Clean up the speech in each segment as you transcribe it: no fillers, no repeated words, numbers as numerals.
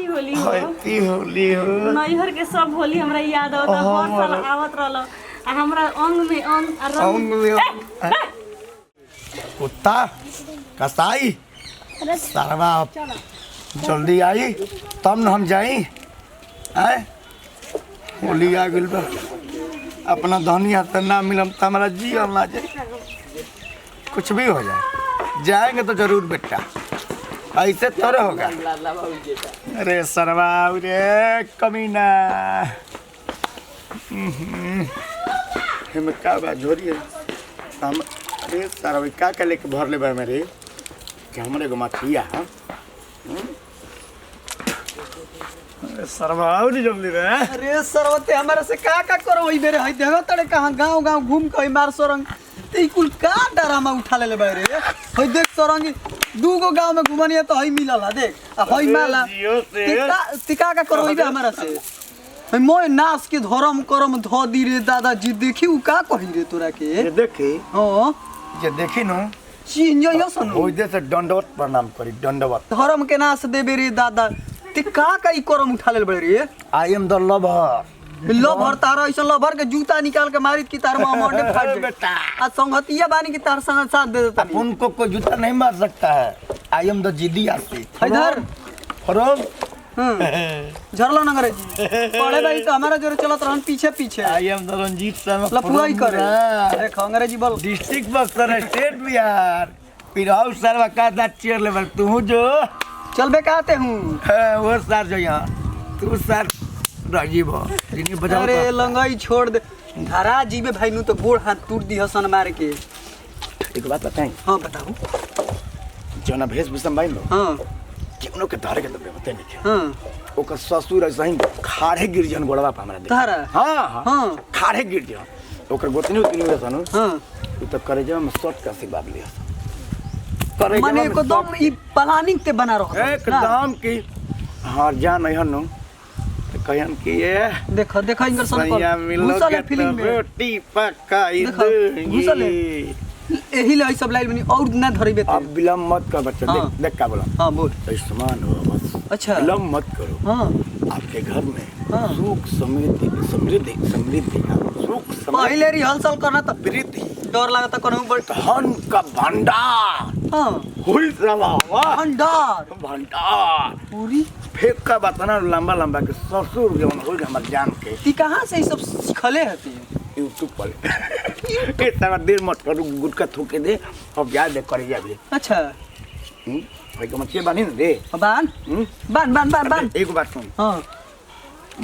Happy Holi हो। Happy Holi हो। नैहर के सब होली हमरा याद आवत हर साल आवत रहल आ हमरा अंग में अंग कुत्ता कसाई सरवा जल्दी आई तब न हम जाई। आए होली आ गइल बा अपना धनिया तो ना मिलम तो हमारा जीवन ना जाए। कुछ भी हो जाए जाएंगे तो जरूर बेटा ऐसे थोड़े होगा। अरे सरवा रे कमीना हमें का बा झोरी है हम। अरे सरवा का लेके भर ले बा मेरे कि हमारे को मछलिया है। अरे सरवा नहीं जल्दी रे। अरे सरवते हमारे से का करो ई बेरे हई देखो तड़े कहां गांव घूम के मार सोरंग ते कुल का डरामा उठा ले बारे। हई देख सोरंगी दूगो गांव में घुमनिया तो हई मिलला देख आ हई माला तिका का करो ई बे हमारा से। हई मोय नास के धरम करम ध दी रे दादाजी देखी उ का कहि रे तोरा के। ये देखी हां ये देखी नो चीन यो सन होई दे से दंडवत प्रणाम करी दंडवत। धरम के नास देबे रे दादा ते का ई करम उठा ले बारे रे। I am the lover. Lover तारा ऐसा लभर के जूता निकाल के मारी की तार में मोंडे फाड़ दे बेटा। आ संगतिया बानी की तार संग साथ दे देता नहीं। उनको कोई जूता नहीं मार सकता है। आई एम द जिद्दी आसी इधर फरोज झरलो नगर पड़े भाई तो हमारा जोरे चलत रहन पीछे पीछे। I am the Ranjeet Sharma लफुआई करे देख अंग्रेजी बोल डिस्ट्रिक्ट बक्सर स्टेट बिहार पिराउ सरवा का दा चेयर लेवल तू जो चल बे कहते हूं वो सर जो यहाँ तू सर राजीव जिन्हें बजा। अरे लंगाई छोड़ दे धरा जीवे भाई नु तो गोड़ हाथ टूट दी हसन मार के। एक बात बताएं। हां बताओ जो ना भेष भाई लो हां केनो के धारे के दबे बते नहीं हां ओकर ससुर ऐसे ही खाड़े गिर जन गोड़वा पे हमरा देख। तारा हां हां खाड़े गिर जन ओकर गोतनी उतनी हुए सनु। हां उ तो करे जब में शॉर्ट का आशीर्वाद लिया करे माने एकदम ई प्लानिंग ते बना रहो एकदम की हां जान है नु कहन की ये देखो देखो इनकर सन सैया मिलो घुसल के फिल्म में रोटी पकाई देखो, घुसल है। दूंगी। एही ले सब लाइन बनी और ना धरिबे अब विलम्ब मत कर बच्चा हाँ। देख का बोला हां बोल आयुष्मान हो बस अच्छा विलम्ब मत करो। हां आपके घर में हाँ। सुख समृद्धि समृद्धि समृद्धि सुख समृद्धि पहले रिहर्सल करना तो वृद्धि डर लगता कौन बड़ धन का भंडार हां हुई रवा भंडार भंडार पूरी फेंक का बताना लंबा लंबा के ससुर जवन हो हमार जान के ती कहां से ये सब सिखले हती यूट्यूब पर एक समय देर मत करो गुटका थूके दे अब याद दे करे जाबे। अच्छा भाई को मत बानी ना दे बान बान बान बान बान एक बात सुन हां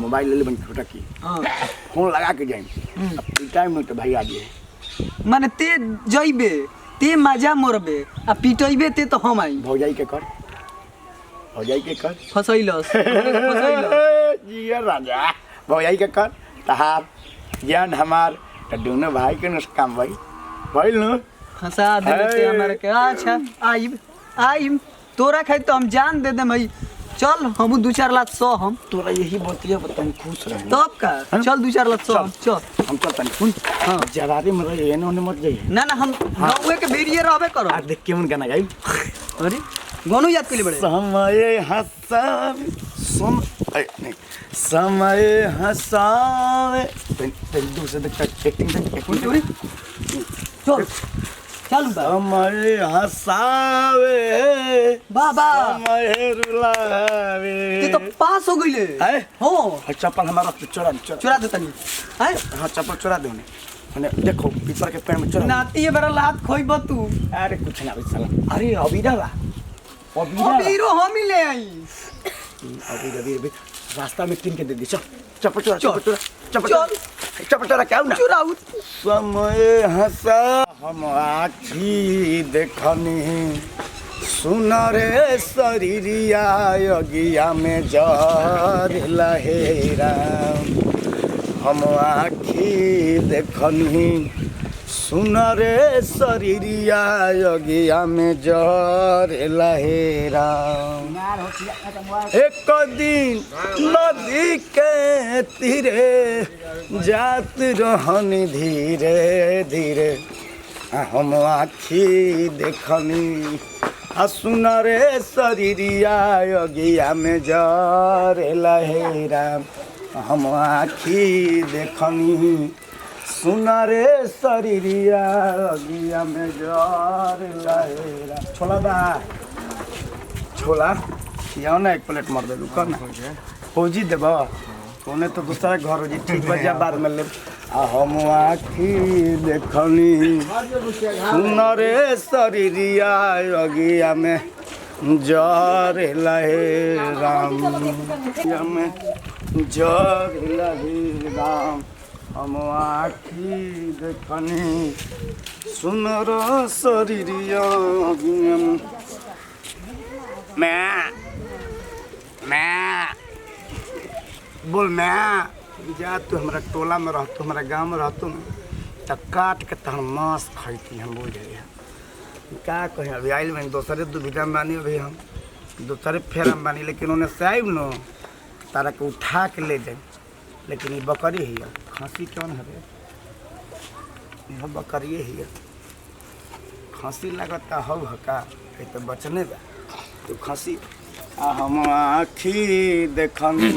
मोबाइल ले ले बन छोटा की हां फोन लगा के जाए अब टाइम में तो भाई आ गए माने ते जइबे ते मजा मोरबे आ पिटइबे ते तो हम आई भौजाई के कर भौजाई के कर फसैलस जिया राजा भौजाई के कर तहार जान हमार तो दोनों भाई के नुस्कान भाई भाई नु फंसा देते हमारे के। अच्छा आइब आइब तोरा खाई तो हम जान दे दे भाई चल हम 2-4 लाख 100 हम तोरा यही बतिया बताऊं खुश रह तब का चल 2-4 लाख 100 चल हम चल तनी सुन हां जवारी में रहे एने ओने मत जाइए ना ना हम नौवे के बेरिए रहबे करो। आ देख केमन गाना गाई अरे गानो याद के लिए बड़े समय हसावे सुन नहीं समय हसावे तेरी दूसरे देख एक्टिंग चल चल समय हसावे बाबा समय रुलावे ते तो पास हो गइले है हो चप्पल हमारा चोरा चुरा देता नहीं है हाँ चप्पल चोरा दे मैंने देखो पीपर के पेड़ में चोरा नाती है बड़ा लात खोइब तू अरे कुछ ना साला अरे अबीरा बा हीरो हम ही ले आई अभी रास्ता में किन के दे दी चल चप्पल चोरा चल। चप्पल चोरा चल चप्पल चोरा क्या ना चुराऊ समय हंसा हम आखी देखनी सुन रे शरीरिया अगिया में जर लहेरा हम आखी देखनी सुन रे शरीरिया अगिया में जर लहेरा एक दिन नदी के तीरे जात रहनी धीरे धीरे हम आखी देखनी सुन रे शरीरिया अगिया में जरे लहेरा हम आखी देखनी सुन रे शरीरिया अगिया में जरे लहेरा छोला बा छोला यहाँ ना एक प्लेट मार दे कौन फौजी देब उन्हें तो दूसरा घर हो जी ठीक बजा बाद में ले हम आखी देखनी सुन रे शरीरिया अगिया में जरे लहे राम में जरे लहे राम हम आखी देखनी सुन रे शरीरिया अगिया में मैं बोल मैं जा तू हमारा टोला में रहतू हमारा गांव में रहतू न तो काट के तहन मांस खाती हम बोल जाइए क्या कहें अभी आइल में दूसरे दुविधा में बानी अभी हम दूसरे फेर में बानी लेकिन उन्हें से आइब न तारा के उठा के ले जाए लेकिन ये बकरी ही है खांसी कौन है यह बकरिए ही है खांसी लगता हो का तो बचने बा तो खांसी हम आखी देखनी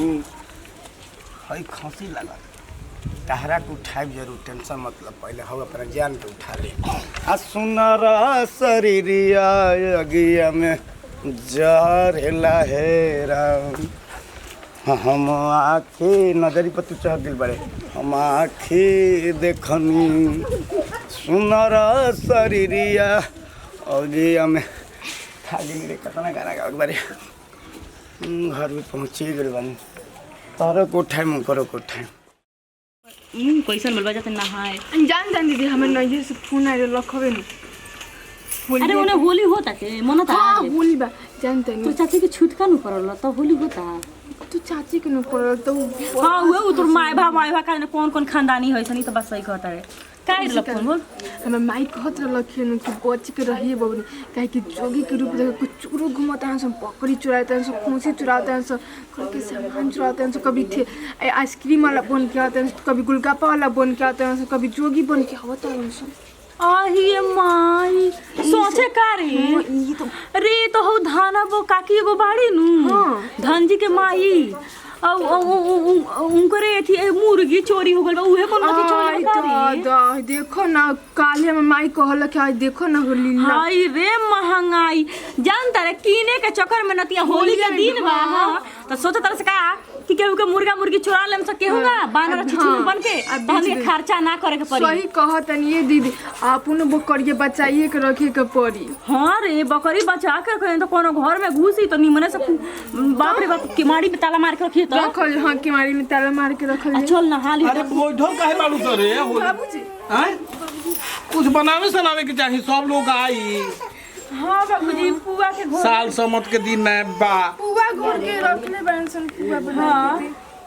हई खांसी लगा तहरा के उठाए जरूर टेंशन मतलब पहले हम अपना जान के उठा ले सुन रे शरीरिया अगिया में जरेला हेरा हम आखी नजरी पर तू चढ़ दिल बड़े हम आखी देखनी सुन रे शरीरिया अगिया में खाली मेरे कतना गाना गा बारे घर में पहुँची गए बानी तारा को टाइम करो को टाइम कैसन बोलबा जाते नहाए जान दीदी हमें नैये से फोन आए लखबे न अरे उन्हें होली होता के मन था हां होली बा जानते तो नहीं चाची के छूटका न पड़ल तो होली होता तू चाची के न पड़ल तो हां वो तोर माय भा का कौन खानदानी है सनी तो बस सही कहता है काहे लखन बोल हमें माई कहत रखिए कि बच के रहिए बबनी काहे कि जोगी के रूप में कुछ चोरो घुमाता हैं सब बकरी चुराते हैं सब खोसी चुराते हैं सब घर के सामान चुराते हैं सब कभी थे आइसक्रीम वाला बन के आते हैं कभी गुलगप्पा वाला बन के आते हैं कभी जोगी बन के होता है सब आही माई सोचे का रे ये तो रे तो हो धाना वो काकी एगो बाड़ी नु हाँ। धनजी के माई उनकरे थी मुर्गी चोरी हो गल बा उहे कोन मती चोरी करी दा देखो ना काले हम माई कहल कि आज देखो ना होली हाय रे महंगाई जानता रे कीने के चक्कर में नतिया होली के दिन बा हां तो सोचा तरह से का कि केहू के मुर्गा मुर्गी चुरा लेम से केहूगा बानर छिछुर बन के हमके खर्चा ना करे के पड़ी सही कहतन ये दीदी आपन बकरिए बचाइए के रखे के पड़ी हां रे बकरी बचा के रखे तो कोनो घर में घुसी तो निमने से बाप रे बाप किमाड़ी में ताला मार के रखी तो रखल हां किमारी में ताला मार के रखल चल नहा ली अरे बैठल काहे बालू सर रे बाबूजी हैं कुछ बनावे सनावे के चाहिए सब लोग आई हां बाबूजी पुआ के घर साल समत के दिन में बा पुआ घोर के रखले बैंसन पुआ बना हां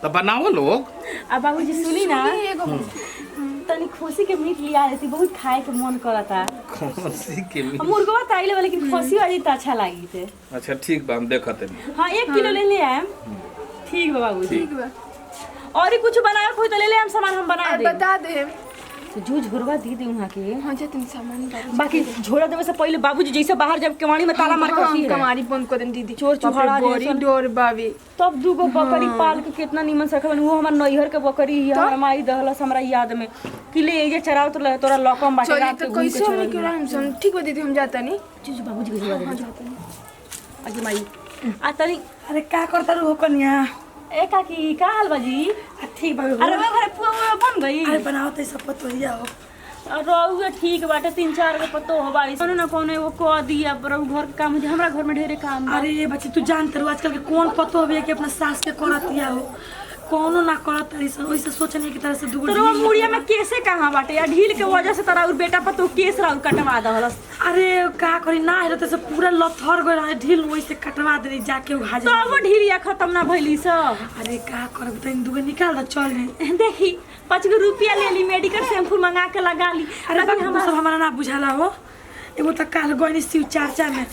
तो बनाओ लोग अब बाबूजी सुनी ना एगो तनी खुशी के मीट लिया रहती बहुत खाए के मन करता खुशी के मुर्गवा ताइले लेकिन खुशी वाली तो अच्छा लगी थे अच्छा ठीक बा हम देखत हैं हां 1 किलो ले आए ठीक बा बाबूजी ठीक बा और ही कुछ बनाया कोई तो ले ले हम सामान हम बना दे बता दे तो जो झोरवा दी दे वहां के हां जतन सामान बाबूजी बाकी झोरा देवे से पहले बाबूजी जैसे बाहर जब केवाड़ी में ताला मार के रखी है कमारी बंद कर देन दीदी चोर चुहाड़ा बड़ी डोर बावी तब दूगो बकरी पाल के कितना निमन से रखबन वो हमर नैहर के बकरी है हमर माई दहलस हमरा याद में कि ले ये चराव तो तोरा लकम बाटे चलिए रात तो के कैसे होने के रहा हम ठीक बा दीदी हम जाता नहीं चीज बाबूजी के झोरा दे अजी माई आ तनी अरे का करता रहो कन्या ए काकी का हाल बाजी ठीक बा अरे वो घरे पुआ बन गई अरे बनाओ तो सब पतो ही जाओ रहुए ठीक बाटे 3-4 गो पतो हो बाड़ी कोनो ना कोनो वो कह दिया बरऊ घर के काम हमरा घर में ढेरे काम बा अरे ये बच्ची तू जानते रहो आजकल के कौन पतो हवे कि अपना सास के करतिया हो कोनो ना करत तारी सन ओइसे सोचने की तरह से दुगो तोरा मुड़िया में केसे कहां बाटे या ढील के वजह से तोरा और बेटा पतो केस राउर कटवा दहलस अरे का करी ना रहते से पूरा लथर गए रहे ढील वइसे कटवा दे जाके वो हाजिर तो वो ढीलिया खत्म ना भइली सब अरे का करब तनी दुगो निकाल द चल गई देखी 5 गो रुपया ले ली मेडिकल शैम्पू मंगा के लगा ली अरे बाकी हम सब हमारा ना बुझाला हो एगो त काल गइनी शिव चर्चा में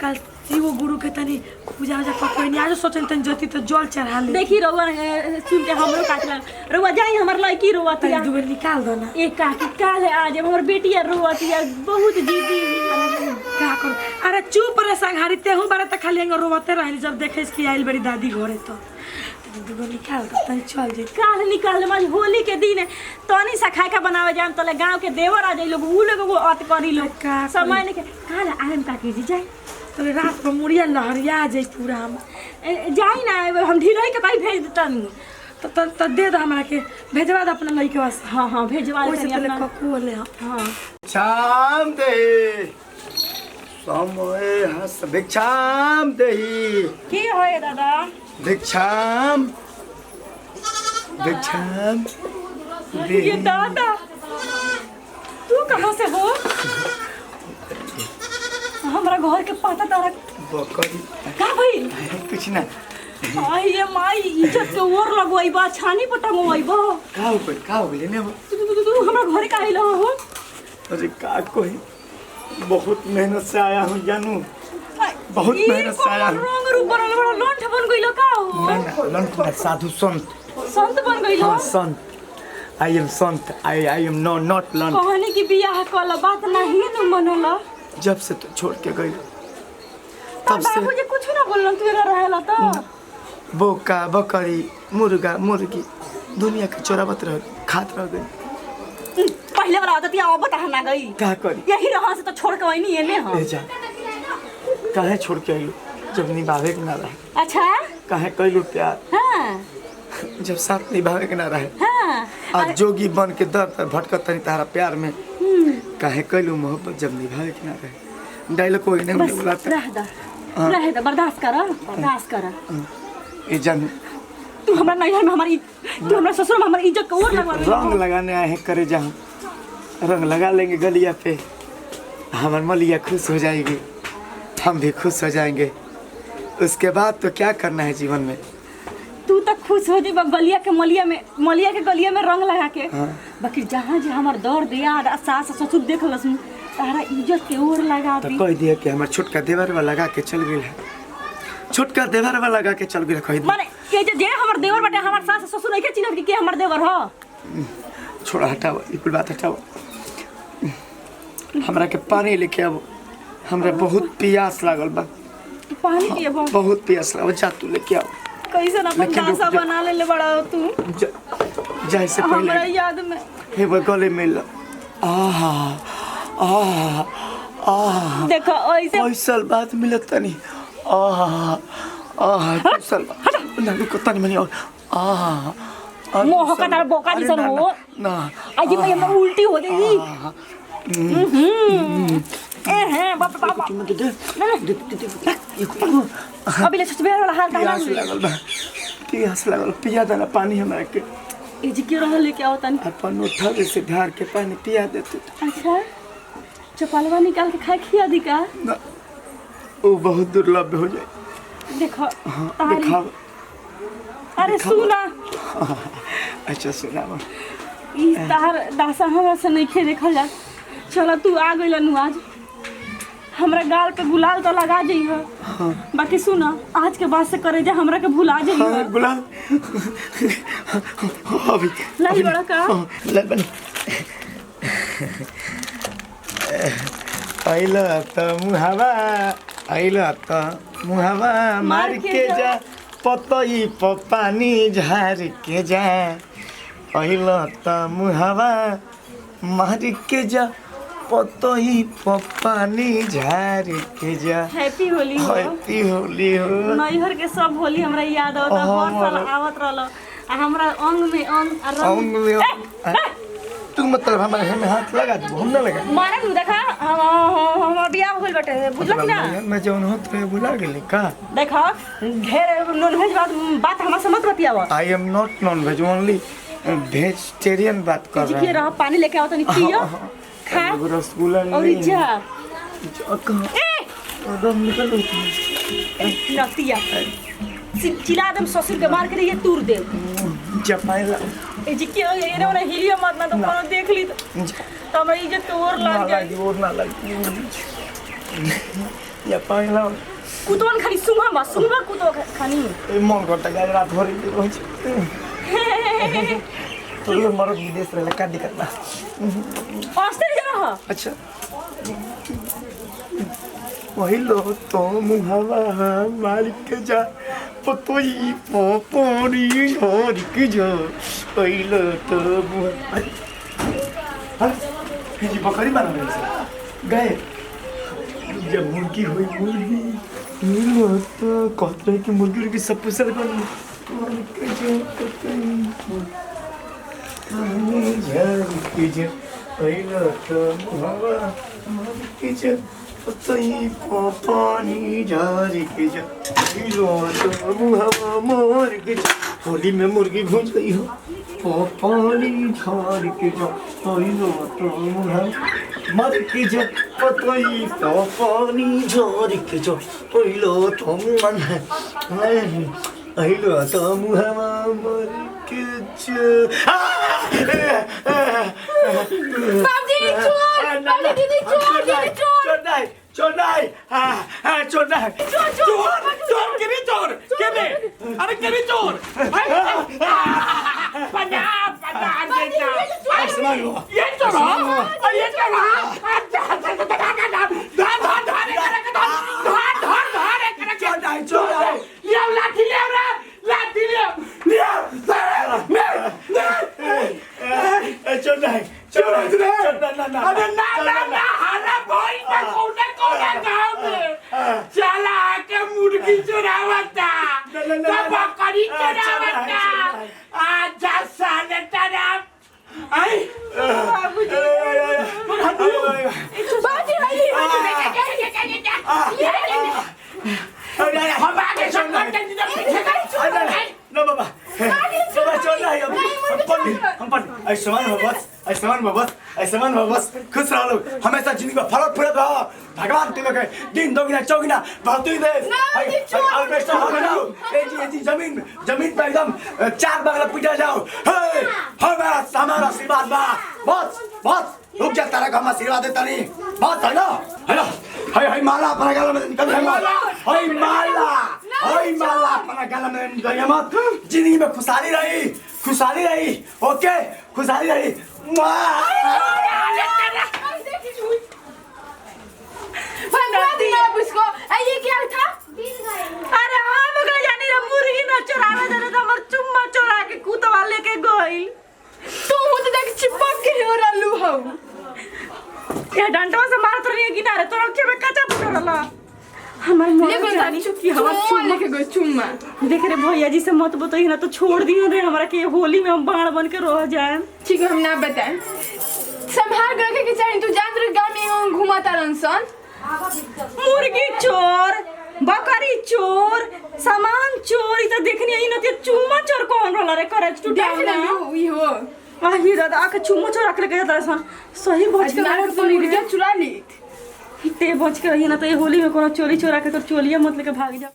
कल शिव गुरु के तनी पूजा उजा ककनी आज सोचन तनी ज्योति तो जल चढ़ा ले देखी रउआ सुन के हमरो काटला रउआ जाई हमर लड़की रोवत तनी या दुबे निकाल दो ना एक काकी काल है आज हमर बेटिया रोवत या बहुत जीदी का कर अरे चुप रे संघारी तेहू बारे त खाली एंग रोवते रहली जब देखे कि आइल बड़ी दादी घरे तो तनी दुबे निकाल दो तनी चल जे काल निकाल माज होली के दिन तनी सा खाए का बनावे जाम तले गांव के देवर आ जाई लोग उ लोग अत करी लोग का समय ने के काल आम काकी जी जाई तो रात में मुड़िया लहरिया जाई पूरा हम जाई ना हम ढिलई के कहीं भेज देतन तो दे दो हमरा के भेजवा दो अपना लड़के वास हां हां भेजवा ओइसे दे पहले अपना ककू ले हां भिक्षाम देहि समय हस भिक्षाम देहि की होए दादा भिक्षाम भिक्षाम ये देहि दादा तू कहां से हो हमरा घर के पता तारा बकरी का भई कुछ ना आई ये माई इज्जत के ओर लगवाई बा छानी पटंगवाई बा का हो गइले ने तू हमरा घर का आइलो हो अरे का कोई बहुत मेहनत से आया हूँ जानू बहुत मेहनत से आया हूँ रंग रूप बनल बड़ा लंठ बन गइलो का हो ना लंका साधु संत संत बन गइलो हाँ संत I am Sant I am not लंट कहने की बियाह कल बात नहीं न मनला जब से तो छोड़ के गई तब से बाबूजी कुछ ना बोलन तू रहेला तो बोका बकरी मुर्गा मुर्गी दुनिया के चोरावत रह खात रह गई पहले वाला आदत अब बता ना गई का करी यही रहा से तो छोड़ के वही नहीं एने हम ए जा काहे छोड़ के आइलू जब निभावे के ना रहे अच्छा काहे कइलू प्यार हां जब साथ निभावे के ना रहे हां आज जोगी बन के दर पर भटकत तनी तारा प्यार में काहे कइलू मोहब्बत जब निभावे के ना रहे डायलॉग कोई नहीं बस बोलाता रह दे बर्दाश्त कर ए जान तू हमरा नहीं में हमारी तू हमरा ससुर में हमारी इज्जत को और लगवा रंग लगाने आए हैं करे जहाँ रंग लगा लेंगे गलिया पे हमार मलिया खुश हो जाएगी हम भी खुश हो जाएंगे उसके बाद तो क्या करना है जीवन में तू तक खुश हो जाबा गलिया के गलिया में रंग लगा के बाकी जहाँ जे हमार दौड़ दिया सास ससुर देख लसन तारा इज्जत के ओर लगा तो दी कह दिया कि हमार छोटका देवर वाला लगा के चल गई है छोटका देवर वाला लगा के चल गई कह माने के जे हमार देवर बाटे हमार सास ससुर नहीं के चिन्हत कि हमार देवर हो छोड़ा हटाओ ये बात हटाओ हमरा के पानी लेके आओ हमरा बहुत प्यास लागल बा पानी पिए बहुत प्यास लागल जा तू लेके आओ कैसे ना अपन लेकिन रुक दासा जा। बना ले बड़ा तू जाए से हमरा पहले याद में हे वो गले मिल आहा आहा आहा देखो ऐसे पैसल बात मिलत तनी आहा आहा पैसल ना रुको तनी मनी और आहा मोह का तार बोका अरे दिसन ना, हो ना आज मैं हमरा उल्टी हो जाएगी बाप बाप अभी ले ससुर वाला हाल प्यास का लागल बा प्यास लागल पिया देना पानी हमरा के ए जी के रहल लेके आओ तनी अपन उठा से ढार के पानी पिया दे तू अच्छा चपलवा निकाल के खाए खिया दी का ना वो बहुत दुर्लभ हो जाए देखो तारी दिखाओ अरे सुना अच्छा सुना ई तार दासा हमरा से नहीं खे देखल जा चलो तू आ गइल नु आज हमरा गाल पे गुलाल तो लगा जइहो बाकी सुना आज के बाद से करे जा हमरा के भुला जइहो हाँ गुलाल अभी लाई बड़ा का ले बन आइला त मुहावा आइला त मुहावा मार के जा पतई प पानी झार के जा आइला त मुहावा मार के जा पतई प पानी झार के जा हैप्पी होली हो हैप्पी होली हो नैहर के सब होली हमरा याद आवता हर साल आवत रहल आ हमरा अंग में अंग आ रंग अंग में तू मतलब हमारे में हाथ लगा दे हम ना लगा मारे तू देखा हम बियाह होइल बाटे बुझल कि ना मैं जौन होत रहे भुला गेली का देखा ढेर नॉनवेज बात हमरा से मत बतियावा I am not non veg only vegetarian बात कर जी रहा के रह पानी लेके आओ तनी पियो खा हूँ रसगुल्ला और नहीं जा एकदम निकल गई नतिया चिल्ला दम ससुर के मार के ये तूर दे जपाइला ए जी के ये ना हिलिया मत ना तो कोनो देख ली तो हमरा इज्जत के और ना लग जाए लगी और ना लगी या पाइला कुतवन खाली सुंगा कुतो खानी ए मन करता गाय रात भर ही रोज तो ये मरो विदेश रे का दिक्कत ना ऑस्ट्रेलिया रहा अच्छा पहिलो तो मुहावा मालिक जा पतोई पोपोनी होरिक जो पहिलो तो मुहावा अरे जी बकरी मार रहे से गए जब मुर्गी हुई मुर्गी तो कहते हैं कि मुर्गी की सब पुसर कर पहिलो तो मुहावा मालिक जा पतोई पोपोनी झारिक जा पहिलो तो मुहावा मोर के होली में मुर्गी घुस गई हो पानी झाड़ के जा पहिलो तो मर के जा पतई तो पानी झाड़ के जा पहिलो तो मन पहिलो तो मुहमा मर के जा बाबजी चोर दीदी चोर चोर अरे केरी चोर चला के मुर्गी चुरावता बकरी चुरावता आजा साले तरफ आई हम आगे संकट No, Baba. Baba, चल रहा है हम पढ़ ऐसा मान बस खुश रहो लोग हमेशा जिंदगी में फलत फूलत रहो भगवान तुम लोग दिन दोगुना चौगुना बढ़ती दे जमीन पे एकदम 4 बंगला पिटा जाओ हमारा आशीर्वाद बस रुक जा तारा का हम आशीर्वाद देता नहीं बस है ना हाय माला अपना गला में निकल हाय माला अपना गला में निकल मत जिंदगी में खुशहाली रही ओके खुशहाली रही ये क्या था अरे हम लोग जानी रे मुर्गी ना चुरावे जाने तो हमर चुम्मा चुरा के कुतवा लेके गई तू तो देख चिपक के हो रहलू हो ये डंडवा से मारत रही किनारे तो रखे में कच्चा पकड़ला हमर मन जानी कि हम चुम्मा लेके गए चुम्मा देख रे भैया जी से मत बताइए ना तो छोड़ दिए रे हमरा के होली में हम बाण बन के रह जाए ठीक है हम ना बताएं संभाल के रखे के चाहिए तू जान रे गांव में घुमाता रंसन मुर्गी चोर बकरी चोर सामान चोर ई तो देखनी आई न चुम्मा चोर कौन रहला रे करे टू देख ले ई हो आही दादा आके चुम्मा चोर रख ले गया था सन सही बच के ना तो मुर्गी चुरा ली ते बच के रही ना तो ये होली में कोनो चोरी चोरा के तो चोलिया मत लेके भाग जा।